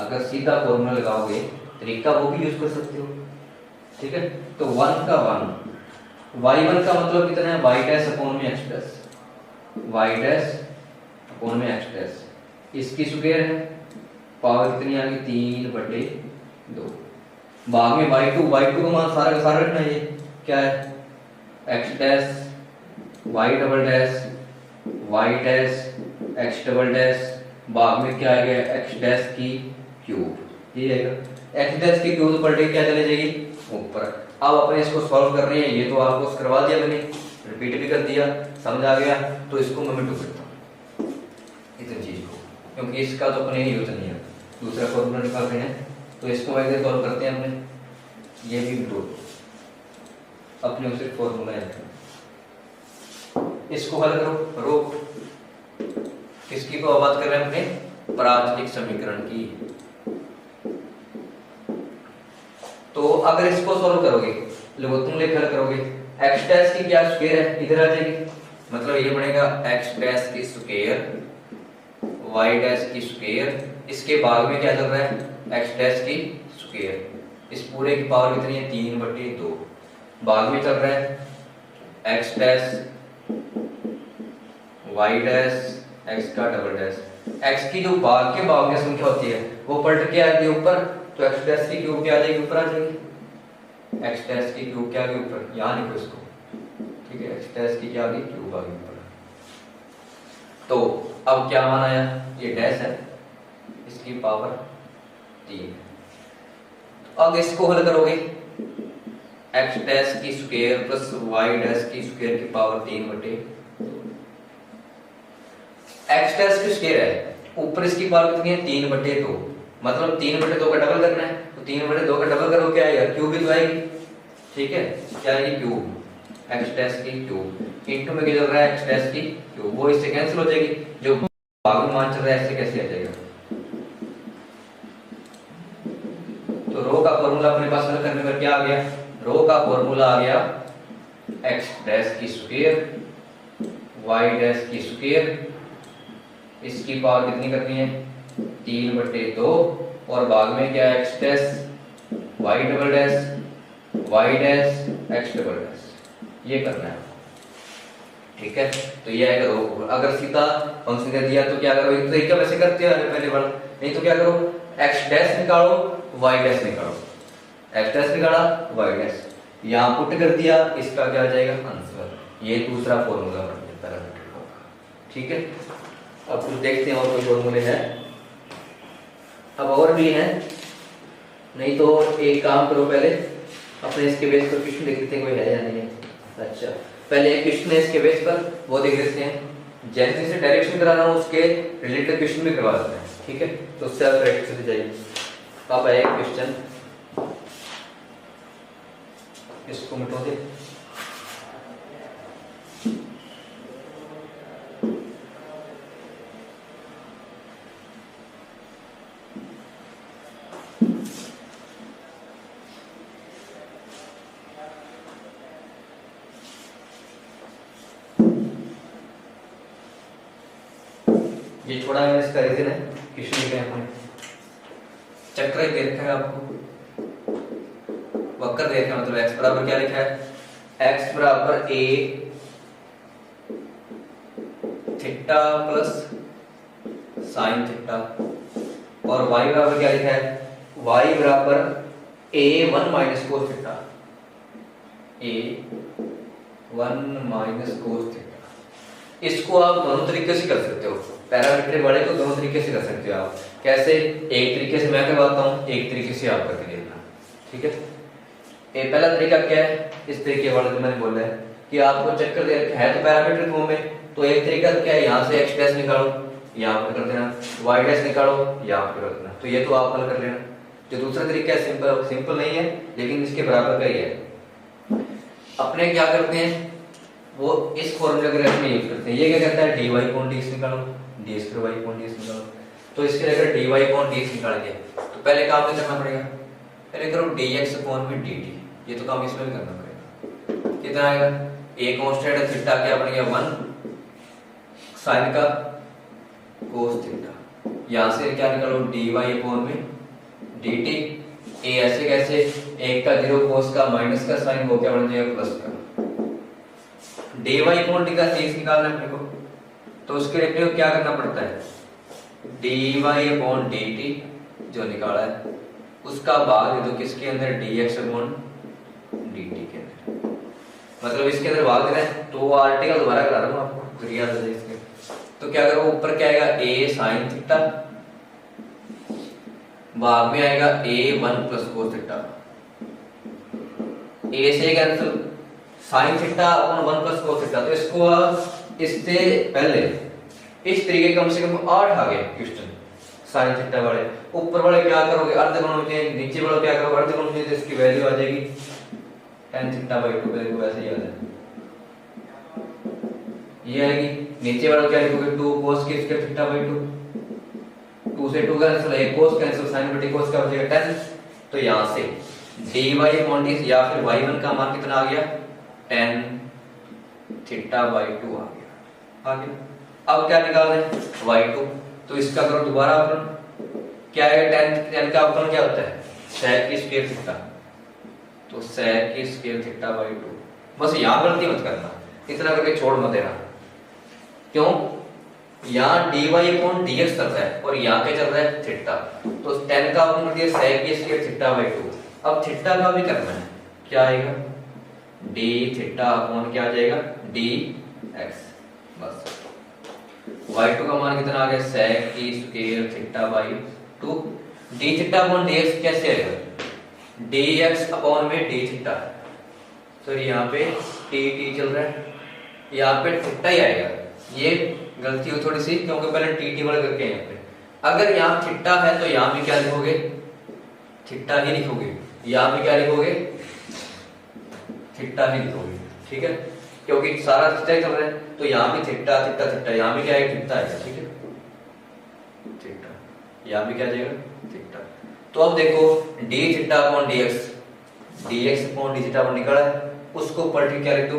अगर सीधा फॉर्मूला लगाओगे तरीका वो भी यूज कर सकते हो, ठीक है, तो 1 का 1 y1 का मतलब कितना है y डैश अपॉन में x dash, y dash upon में x डैश, इसकी स्क्वायर है पावर कितनी आ गई 3/2। भाग में y2 का मान सारा का सारा रखना है। ये क्या है x dash y double dash y dash x double dash, भाग में क्या आएगा x डैश की क्यूब। ये आएगा x डैश की क्यूब पर क्या चले जाएगी ऊपर। अब अपने इसको सॉल्व कर रहे हैं, ये तो आपको करवा दिया मैंने, रिपीट भी कर दिया, समझ आ गया। तो इसको मैं मिटू करता हूँ इतनी चीज को, क्योंकि इसका तो अपने यूज नहीं है। दूसरा फॉर्मूला निकाल रहे हैं तो इसको वैसे सॉल्व करते हैं अपने, ये भी मिटो अपने उसे फॉर्मूला है। इसको हल करो, रो किसकी को बात कर रहे हैं अपने प्राथमिक समीकरण की। तो अगर इसको सॉल्व करोगे लोगोत्तम हल करोगे, x डैश की क्या स्क्वायर है इधर आ जाएगी, मतलब ये बनेगा x डैश की स्क्वायर y डैश की स्क्वायर, इसके भाग में क्या चल रहा है x डैश की स्क्वायर, इस पूरे की पावर कितनी है 3/2, भाग में चल रहा है x dash y dash x का डबल डैश। x की जो भाग के भाग में संख्या होती है वो पलट के आएगी ऊपर, तो x डैश की क्यूब क्या आ जाएगी ऊपर आ जाएगी, x डैश की क्यूब क्या आ गई ऊपर, यहां लिखो इसको, ठीक है x डैश की क्या आ गई क्यूब आ गई ऊपर। तो अब क्या मान आया, ये डैश है इसकी पावर 3। अब इसको हल करोगे x डैश की स्क्वायर प्लस y डैश की स्क्वायर की पावर 3/2। x डैश की स्क्वायर है, ऊपर इसकी पावर कितनी है 3/2, मतलब 3/2 का डबल करना है, तो 3/2 का डबल करो क्या आएगा क्यूब भी तो आएगी, ठीक है क्या आएगी क्यूब, x डैश की क्यूब इनटू में क्या चल रहा है x डैश की क्यूब, वो इससे कैंसिल हो जाएगी, जो भाग में मान चल रहा है इससे कैसे आ जाएगा। तो रो का फॉर्मूला अपने पास हल करने पर क्या आ गया, रो का फॉर्मूला आ गया x डैश की स्क्वायर y डैश की स्क्वायर, इसकी पावर कितनी करनी है 3/2, और भाग में क्या है x dash y double dash y dash x double dash, ये करना है, ठीक है। तो ये आएगा रो। अगर सीधा फंक्शन दे दिया तो क्या करो, एक तरीका वैसे करते हैं पहले वाला, नहीं तो क्या करो x डैश निकालो y डैश निकालो, x डैश निकाला y डैश यहां पुट कर दिया, इसका क्या आ जाएगा आंसर। ये दूसरा फॉर्मूला बन गया पैरामीटर का, ठीक है। अब कुछ देखते हैं और कोई फॉर्मूले हैं, अब और भी हैं, नहीं तो एक काम करो पहले अपने इसके बेस पर क्वेश्चन देख लेते हैं कोई है या नहीं है। अच्छा पहले एक क्वेश्चन है इसके बेस पर, वो देख लेते हैं, जैसे जैसे डायरेक्शन करा रहा हूँ उसके रिलेटेड क्वेश्चन भी करवा देते हैं, ठीक है, तो उससे आप प्रैक्टिस से जाइए। अब है एक क्वेश्चन, इसको मिटो दे, ये छोड़ा मैंने इसका रीजन है क्वेश्चन लिखे हैं, चक्र दे रखा है आपको, वक्र दे रखा है, मतलब x बराबर क्या लिखा है x बराबर a theta plus sine theta, और y बराबर क्या लिखा है y बराबर a1 minus cos theta, a1 minus cos theta. इसको आप दोनों तरीके से कर सकते हो, पैरामीटर वाले को दोनों तरीके से कर सकते हो आप, कैसे, एक तरीके से मैं करवाता हूं, एक तरीके से आप करके देखना, ठीक है। ये पहला तरीका क्या है, इस तरीके वाले जो मैंने बोला है कि आपको चक्कर दे रखा है तो पैरामीटर फॉर्म में, तो एक तरीका क्या है, यहाँ से x डैश निकालो यहाँ पर कर देना, y डैश निकालो यहाँ पर कर देना, तो ये तो आप हल कर लेना। जो दूसरा तरीका है सिंपल, सिंपल नहीं है लेकिन इसके बराबर का ही है। अपने क्या करते हैं वो इस फॉर्मूले के में यूज करते हैं, ये क्या कहता है dy अपॉन dx निकालो, ds फिर y अपॉन dx निकालो, तो इसके लिए अगर dy अपॉन dx निकाल के तो पहले काम क्या करना पड़ेगा, पहले करो dx अपॉन में dt, ये तो काम इसमें भी करना पड़ेगा। कितना आएगा, a कांस्टेंट है थीटा क्या बन गया 1 साइन का कोस थीटा, यहां से क्या निकालो dy अपॉन में dt, a ऐसे कैसे, एक का 0 कोस का माइनस का साइन, वो क्या बन जाएगा प्लस का, dy अपॉन dt का चीज निकालना है अपने को, तो उसके लिए अपने को क्या करना पड़ता है, dy अपॉन dt जो निकाला है उसका भाग दे दो किसके अंदर, dx अपॉन dt के अंदर। मतलब इसके अंदर भाग देना है तो आर्टिकल दोबारा करा रहा हूँ आपको, फिर याद आ जाए इसके। तो क्या करो, ऊपर क्या आएगा a sin थीटा, भाग में आएगा a 1 plus cos theta. a से cancel, sin theta upon 1 plus cos theta. तो इसको इससे पहले इस तरीके कम से कम 8 आ गए क्वेश्चन साइन थीटा वाले। ऊपर वाले क्या करोगे, अर्ध गुणन में, नीचे वाले क्या करोगे अर्ध गुणन में, तो इसकी वैल्यू आ जाएगी tan थीटा बाई 2, वैल्यू ऐसे ही आ जाए ये आएगी। नीचे वाला क्या लिखोगे 2 cos की स्क्वायर थीटा बाई 2, 2 से 2 कैंसिल, एक cos कैंसिल, sin बटे cos का बचेगा tan। तो यहां से dy अपॉन dt या फिर y1 का मान कितना आ गया, tan थीटा बाई 2 आ गया। अब क्या निकालना है y2, तो इसका करो दोबारा अपना क्या है, tan का अपना क्या होता है sec की स्क्वायर थीटा, तो sec की स्क्वायर थीटा बाई 2। बस यहां गलती मत करना, इतना करके छोड़ मत देना, क्यों, यहाँ dy अपॉन dx चल रहा है और यहाँ क्या चल रहा है थीटा, तो tan का अपना दिया sec की स्क्वायर थीटा बाई 2। अब थीटा का भी करना है, क्या आएगा d थीटा अपॉन क्या आ जाएगा dx। बस y2 का मान कितना आ गया sec की square theta by 2। d theta upon dx कैसे आएगा, dx अपॉन में d थीटा, तो यहाँ पे t चल रहा है, यहाँ पे थीटा ही आएगा। ये गलती हो थोड़ी सी क्योंकि पहले टी वाला करके यहाँ पे, अगर यहाँ थीटा है तो यहाँ भी क्या लिखोगे थीटा ही लिखोगे, यहाँ भी क्या लिखोगे थीटा ही लिखोगे, ठीक है, क्योंकि सारा थीटा ही चल रहा है। तो यहाँ भी थीटा थीटा थीटा, यहाँ भी क्या है थीटा आएगा, ठीक है थीटा, यहाँ भी क्या आ जाएगा थीटा। तो अब देखो d theta upon dx, dx upon d theta upon निकाला है, उसको पलट के क्या लिख दो,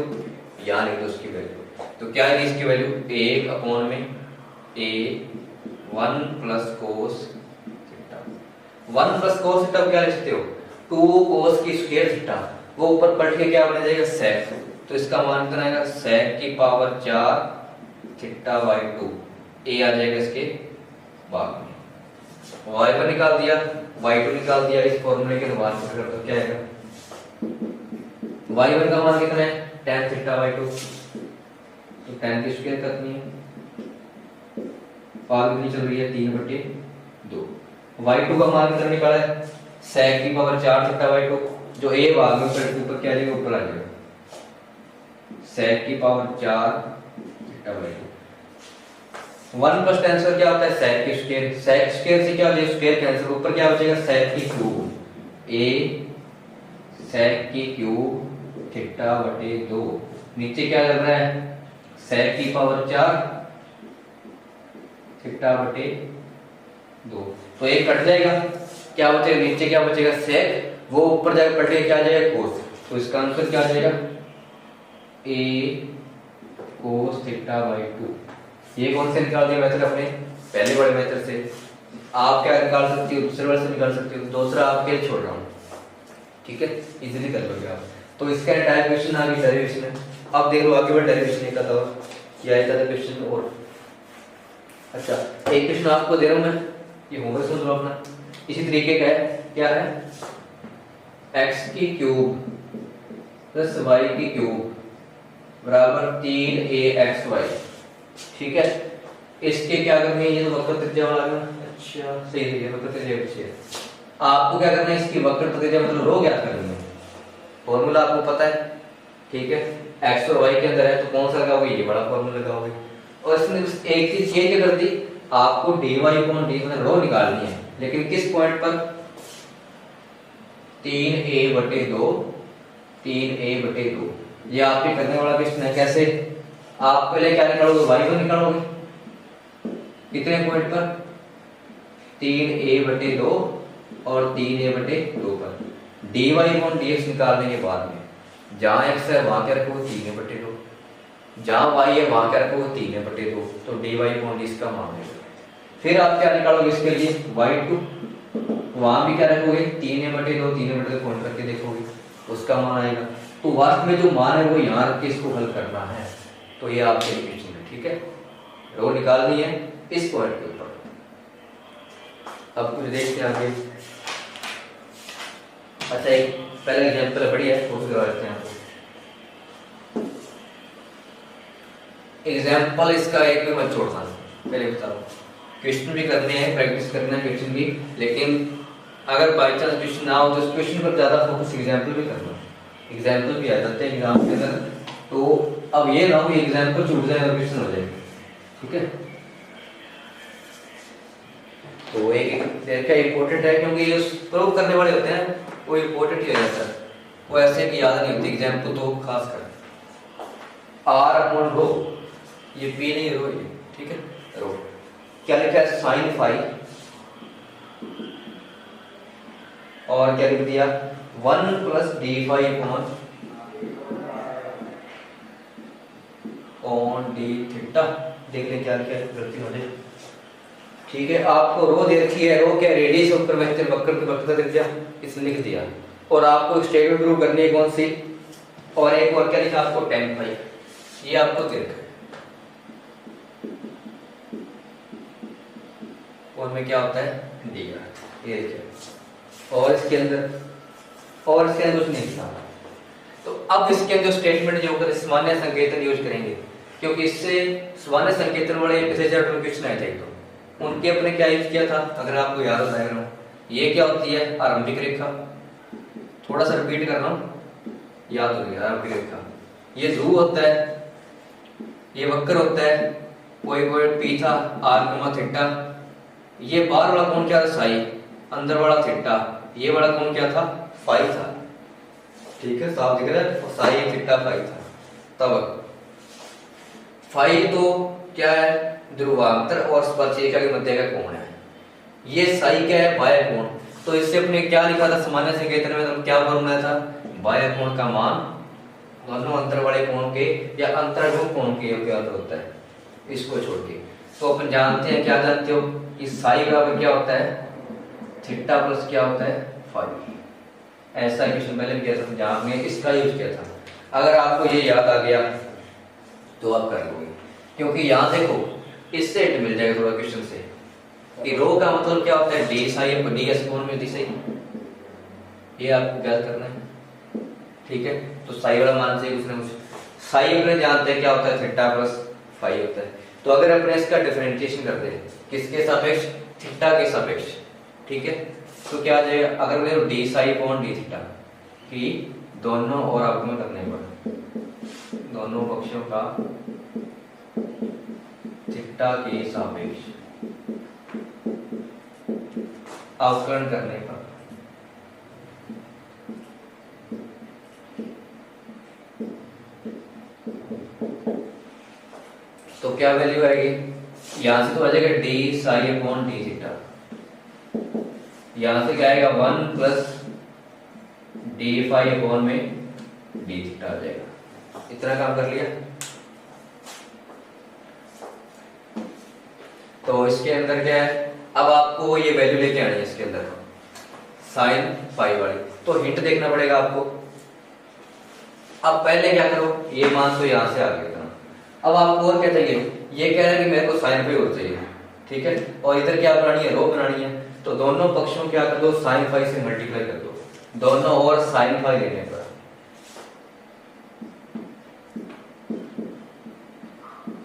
यहाँ लिख दो उसकी वैल्यू। तो क्या है इसकी वैल्यू 1 अपॉन में a 1 plus cos theta. 1 plus cos theta क्या लिख सकते हो 2 कोस की स्क्वायर थीटा, वो ऊपर पलट के क्या बन जाएगा sec, तो इसका मान कितना आएगा sec की पावर 4 थीटा बाई 2, a आ जाएगा इसके भाग में। y1 निकाल दिया, y2 निकाल दिया, इस फॉर्मूले के मान पुट कर दो, क्या आएगा y1 का मान कितना है tan थीटा बाई 2, तो tan की स्क्वायर कितनी है, पावर कितनी चल रही है 3/2। y2 का मान कितना निकाला है sec की पावर 4 थीटा बाई 2, जो a भाग में पलट के ऊपर क्या आ जाएगा ऊपर आ जाएगा sec की power 4 theta by 2। 1 plus tan square क्या होता है sec की स्क्वायर, sec स्क्वायर से क्या हो जाएगा स्क्वायर कैंसिल, ऊपर क्या बचेगा sec की क्यूब, a sec की क्यूब थीटा बटे 2, नीचे क्या लग रहा है sec की पावर 4 थीटा बटे 2, तो एक कट जाएगा, क्या बचेगा नीचे क्या बचेगा sec, वो ऊपर जाकर पलट के क्या आ जाएगा cos, तो इसका आंसर क्या आ जाएगा a cos थीटा बाई 2। ये कौन से निकाल दिया मेथड अपने पहले वाले मेथड से, आप क्या निकाल सकते हो दूसरे वाले से निकाल सकते हो, दूसरा आपके लिए छोड़ रहा हूँ, ठीक है इजीली कर लोगे आप। तो इसका डेरिवेशन आ गई, डेरिवेशन है। अब देख लो आगे बढ़ डेरिवेशन एक आता या एक आता क्वेश्चन और, अच्छा एक क्वेश्चन आपको दे रहा हूँ मैं, ये होमवर्क सुन लो अपना, इसी तरीके का है, क्या है x की क्यूब प्लस y की क्यूब बराबर 3axy, ठीक है, इसके क्या करनी है, ये तो वक्र त्रिज्या वाला है, अच्छा सही है वक्र त्रिज्या पीछे है। आपको क्या करना है इसकी वक्र त्रिज्या मतलब रो ज्ञात करनी है, फॉर्मूला आपको पता है, ठीक है x और y के अंदर है तो कौन सा लगाओगे ये बड़ा फॉर्मूला लगाओगे। और इसमें एक चीज ये क्या कर दी, आपको dy अपॉन d मतलब रो निकालनी है, लेकिन किस पॉइंट पर 3a/2, 3a/2, ये आपके करने वाला क्वेश्चन है। कैसे, आप पहले क्या निकालोगे y1 निकालोगे, कितने पॉइंट पर 3a/2 और 3a/2 पर, dy अपॉन dx निकालने के बाद में जहां x है वहां क्या रखोगे 3a/2, जहां y है वहां क्या रखोगे 3a/2, तो dy अपॉन dx का मान है। फिर आप क्या निकालोगे इसके लिए y2, वहां भी क्या रखोगे 3a/2, 3a/2 पॉइंट करके देखोगे उसका मान आएगा। तो वास्तव में जो मान है वो यहाँ रख के इसको हल करना है, तो ये आपके क्वेश्चन है, ठीक है रो निकालनी है इस पॉइंट के ऊपर, अब कुछ देखते हैं आगे। अच्छा एक पहले एग्जाम्पल बढ़िया है, वो करवा लेते हैं आपको। एग्जाम्पल इसका एक भी मत छोड़ना, पहले बता दो। क्वेश्चन भी करने हैं, प्रैक्टिस करना है क्वेश्चन की, लेकिन अगर बाई चांस क्वेश्चन ना हो तो उस क्वेश्चन पर ज्यादा फोकस एग्जाम्पल भी करना। एग्जाम्पल भी आ जाते हैं एग्जाम के अंदर, तो अब ये ना हो एग्जाम्पल छूट जाए और क्वेश्चन हो जाए, ठीक है। तो एक क्या इम्पोर्टेंट है, क्योंकि ये प्रूव करने वाले होते हैं वो इम्पोर्टेंट ही हो जाता है, वो ऐसे भी याद नहीं होती एग्जाम्पल तो खास कर। आर अपॉन रो, ये पी नहीं रो, ये ठीक है रो। क्या लिखा है साइन फाइव, और क्या लिख दिया 1 plus D five on D theta. देख ले क्या क्या गलती हो जाए, ठीक है। आपको रो दे रखी है, रो क्या रेडियस ऊपर वेक्टर वक्र पे वक्र दे दिया, इसने लिख दिया। और आपको स्टेटमेंट प्रूव करनी है कौन सी, और एक और क्या लिखा आपको tan फाइव, ये आपको दे रखा है। और में क्या होता है दिया, ये देखिए। और इसके अंदर कुछ नहीं लिखा। तो अब इसके अंदर स्टेटमेंट जो होकर सामान्य संकेतन यूज करेंगे, क्योंकि इससे सामान्य संकेतन वाले क्वेश्चन आए थे तो उनके अपने क्या यूज किया था, अगर आपको याद हो जाएगा। ये क्या होती है आरंभिक रेखा, थोड़ा सा रिपीट कर रहा हूं, याद हो गया। आरंभिक रेखा ये ध्रुव होता है, ये वक्र होता है, कोई पी था r थीटा। ये बाहर वाला कोण क्या था साई, अंदर वाला थीटा, ये वाला कोण क्या था फाई था, ठीक है साफ दिख रहा है, साई थीटा फाई था। तब फाई तो क्या है ध्रुवांतर और स्पर्शिका के मध्य का कोण है। ये साई क्या है बाह्य कोण। तो इससे अपने क्या लिखा था सामान्य संकेतन में, तो क्या फॉर्मूला था बाह्य कोण का मान दोनों अंतर वाले कोण के या अंतर्भुज कोण के क्या होता है, इसको छोड़ के। तो अपन जानते हैं, क्या जानते हो कि साई बराबर क्या होता है थीटा प्लस क्या होता है फाई। ऐसा क्वेश्चन पहले भी किया था जहां हमने इसका यूज किया था। अगर आपको ये याद आ गया तो आप कर लोगे, क्योंकि यहाँ देखो इससे हिंट मिल जाएगा थोड़ा क्वेश्चन से कि रो का मतलब क्या होता है D psi upon D S कोण में डी साई, ये आपको ज्ञात करना है, ठीक है। तो साई वाला मान से कुछ ना कुछ साई अपने जानते हैं क्या होता है थीटा प्लस फाई होता है। तो अगर अपने इसका डिफरेंशिएशन कर दे किसके सापेक्ष थीटा के सापेक्ष, ठीक है, तो क्या आ जाएगा अगर मैं D psi upon d theta कि दोनों और अवकलन करने पर दोनों पक्षों का थीटा के सापेक्ष अवकलन करने पर तो क्या वैल्यू आएगी, यहां से तो आ जाएगा D psi upon d theta, यहां से क्या आएगा 1 प्लस डी फाई अपॉन में डी थीटा आ जाएगा। इतना काम कर लिया। तो इसके अंदर क्या है, अब आपको ये वैल्यू लेके आनी है इसके अंदर साइन फाई वाली, तो हिंट देखना पड़ेगा आपको। अब पहले क्या करो, ये मान तो यहां से आ गया था, अब आपको और क्या चाहिए, ये कह रहा है कि मेरे को साइन फाई और चाहिए, ठीक है। और इधर क्या बनानी है रो बनानी है, तो दोनों पक्षों क्या कर दो साइन फाई से मल्टीप्लाई कर दो, दोनों और साइन फाई लेने पर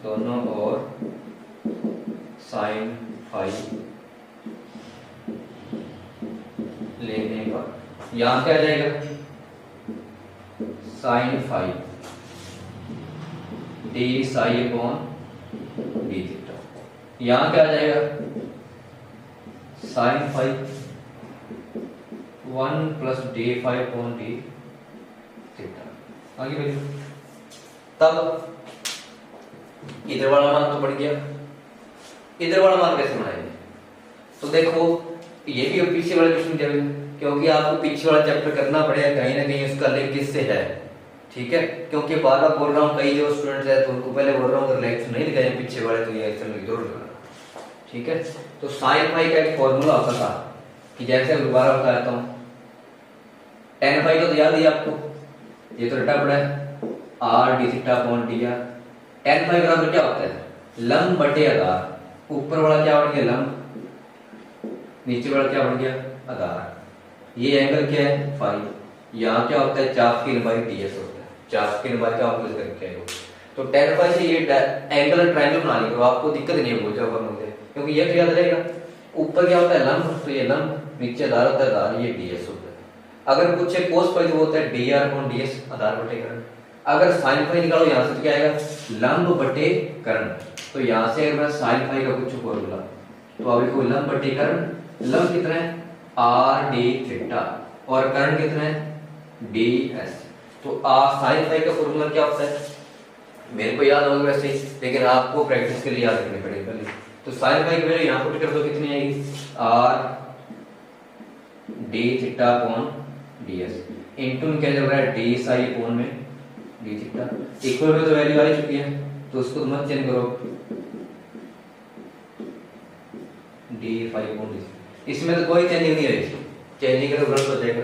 दोनों और साइन फाई लेने पर यहां क्या आ जाएगा sine phi d psi upon d theta, यहां क्या आ जाएगा sine phi 1 plus d phi upon d theta. आगे वैल्यू तब इधर वाला मान तो बढ़ गया, इधर वाला मान कैसे बनाएंगे, तो देखो ये भी पीछे वाले क्वेश्चन जाएंगे, क्योंकि आपको पीछे वाला चैप्टर करना पड़ेगा, कहीं ना कहीं उसका लिंक किससे है, ठीक है। क्योंकि बार बार बोल रहा हूँ, कई जो स्टूडेंट्स है तो उनको पहले बोल रहा हूँ अगर लेक्चर नहीं लगाए पीछे वाले तो ये लेक्चर जरूर लगाना, ठीक है। तो साइन फाई का एक फॉर्मूला होता था कि जैसे दोबारा बताता हूँ, tan फाई तो याद ही आपको, ये तो रटा पड़ा है r d theta upon d r. tan phi बराबर क्या होता है लंब बटे आधार, ऊपर वाला क्या बन गया लंब नीचे वाला क्या बन गया आधार, ये एंगल क्या है फाई, यहाँ क्या होता है चाप की लंबाई ds होता है, चाप की लंबाई का आप करके आए हो। तो tan फाई से ये एंगल ट्रायंगल बना लेंगे, तो आपको दिक्कत नहीं होगी जब हम होते हैं, क्योंकि ये तो याद रहेगा। ऊपर क्या होता है लंब, तो ये लंब, नीचे आधार होता है आधार, ये ds होता है। अगर कुछ एक cos फाई जो होता है dr ds आधार बटे कर्ण। अगर sin फाई निकालो यहाँ से तो क्या आएगा लंब बटे कर्ण। तो यहाँ से अगर मैं sin फाई का कुछ फॉर्मूला, तो अब देखो लंब बटे कर्ण, लंब कितना है r d थीटा और कर्ण कितना है ds। तो sin फाई का फॉर्मूला क्या होता है, मेरे को याद होगा वैसे ही, लेकिन आपको प्रैक्टिस के लिए याद रखनी पड़ेगी पहले। तो sin फाई की वैल्यू यहाँ पुट कर दो, कितनी आएगी r d theta upon ds into में क्या चल रहा है d साई अपॉन में d थीटा, इक्वल में तो वैल्यू आ ही चुकी है, तो उसको मत चेंज करो d फाई अपॉन d, इसमें तो कोई चेंजिंग नहीं रहेगी, चेंजिंग करो गलत हो जाएगा।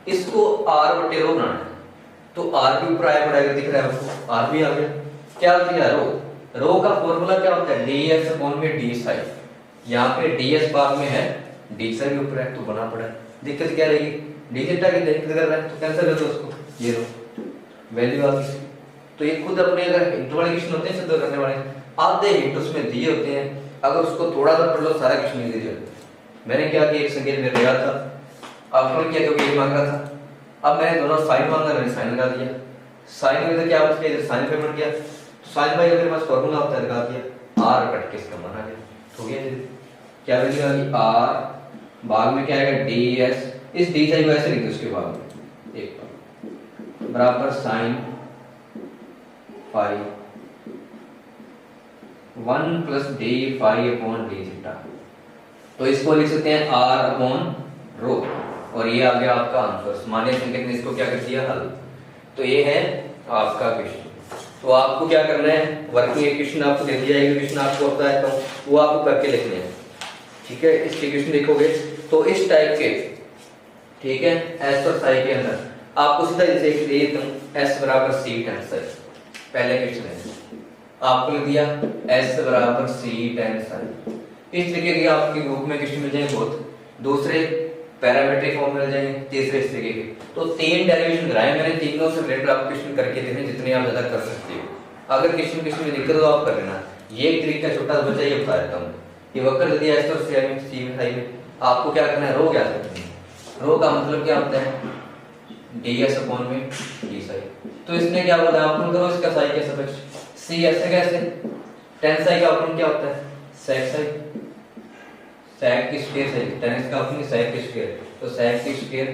इसको r बटे रो बनाना है, तो r भी ऊपर आया पड़ेगा, दिख रहा है आपको r भी आ गया। क्या दिया रो, रो का फॉर्मूला क्या होता है ds अपॉन में d साई, यहाँ पे ds भाग में है d साई भी ऊपर है तो बना पड़ा। दिक्कत क्या रहेगी d थीटा की दिक्कत कर रहा है तो कैंसिल कर दो उसको, ये रो वैल्यू आ गई। तो ये खुद अपने अगर इंटरवल क्वेश्चन होते हैं सिद्ध करने वाले, आधे हिंट उसमें दिए होते हैं, अगर उसको थोड़ा सा पढ़ लो सारा क्वेश्चन इजी हो जाता है। मैंने क्या कि एक संकेत मेरे याद था, आपने क्या क्योंकि ये मांग रहा था, अब मैंने दोनों साइन मांगा, मैंने साइन लगा दिया, साइन में तो क्या बच गया साइन पे बन गया, तो साइन बाई का मेरे पास फॉर्मूला होता है लगा दिया, r कट के इसका मान आ गया, हो गया क्या वैल्यू आ गई r, भाग में क्या आएगा ds, इस d साइन को ऐसे लिख दो उसके भाग में एक बराबर sine phi 1 plus d phi upon d theta. तो इसको लिख सकते हैं r अपॉन रो, और ये आ गया आपका आंसर। सामान्य संकेत ने इसको क्या कर दिया हल। तो ये है आपका क्वेश्चन। तो आपको क्या करना है, वर्किंग क्वेश्चन आपको दे दिया है, क्वेश्चन आपको बताया था वो आपको करके लिखने हैं, ठीक है। इसके क्वेश्चन देखोगे तो इस टाइप के, ठीक है, एस और साई के अंदर आपको सीधा जैसे दे देता हूं एस बराबर सी tan साई, पहले क्वेश्चन है आपको लिख दिया एस बराबर सी tan साई। इस तरीके के आपके ग्रुप में क्वेश्चन मिल जाएंगे बहुत, दूसरे पैरामीट्रिक फॉर्म मिल जाएंगे, तीसरे इस तरीके के। तो 3 डेरिवेशन कराए मैंने, तीनों से रिलेटेड आप क्वेश्चन करके देखें जितने आप ज्यादा कर सकते हो। अगर क्वेश्चन में दिक्कत हो आप कर लेना। ये एक तरीका छोटा सा बच्चा ये बता देता हूँ, ये वक्र दिया एस और सी में आपको क्या करना है रो क्या करना है, रो का मतलब क्या होता है ds अपॉन में d साई। तो इसने क्या बोला आपको करो इसका साई कैसे बच, c ऐसे कैसे, tan साई का अपॉन क्या होता है sec साई, sec की स्क्वायर साई, tan इसका अपॉन sec की स्क्वायर, तो sec की स्क्वायर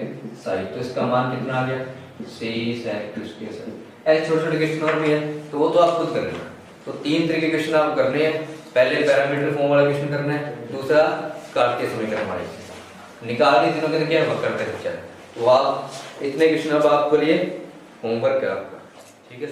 साई, तो इसका मान कितना आ गया c sec की स्क्वायर साई। ऐसे छोटे-छोटे क्वेश्चन और भी है तो वो तो आप खुद कर लेना। तो 3 तरह के क्वेश्चन आपको करने हैं, पहले पैरामीटर फॉर्म वाला क्वेश्चन करना है, दूसरा कार्तीय समीकरण वाला निकालने तीनों के क्या वक्र का खर्चा है। तो आप इतने क्वेश्चन अब आपके लिए होमवर्क है आपका, ठीक है।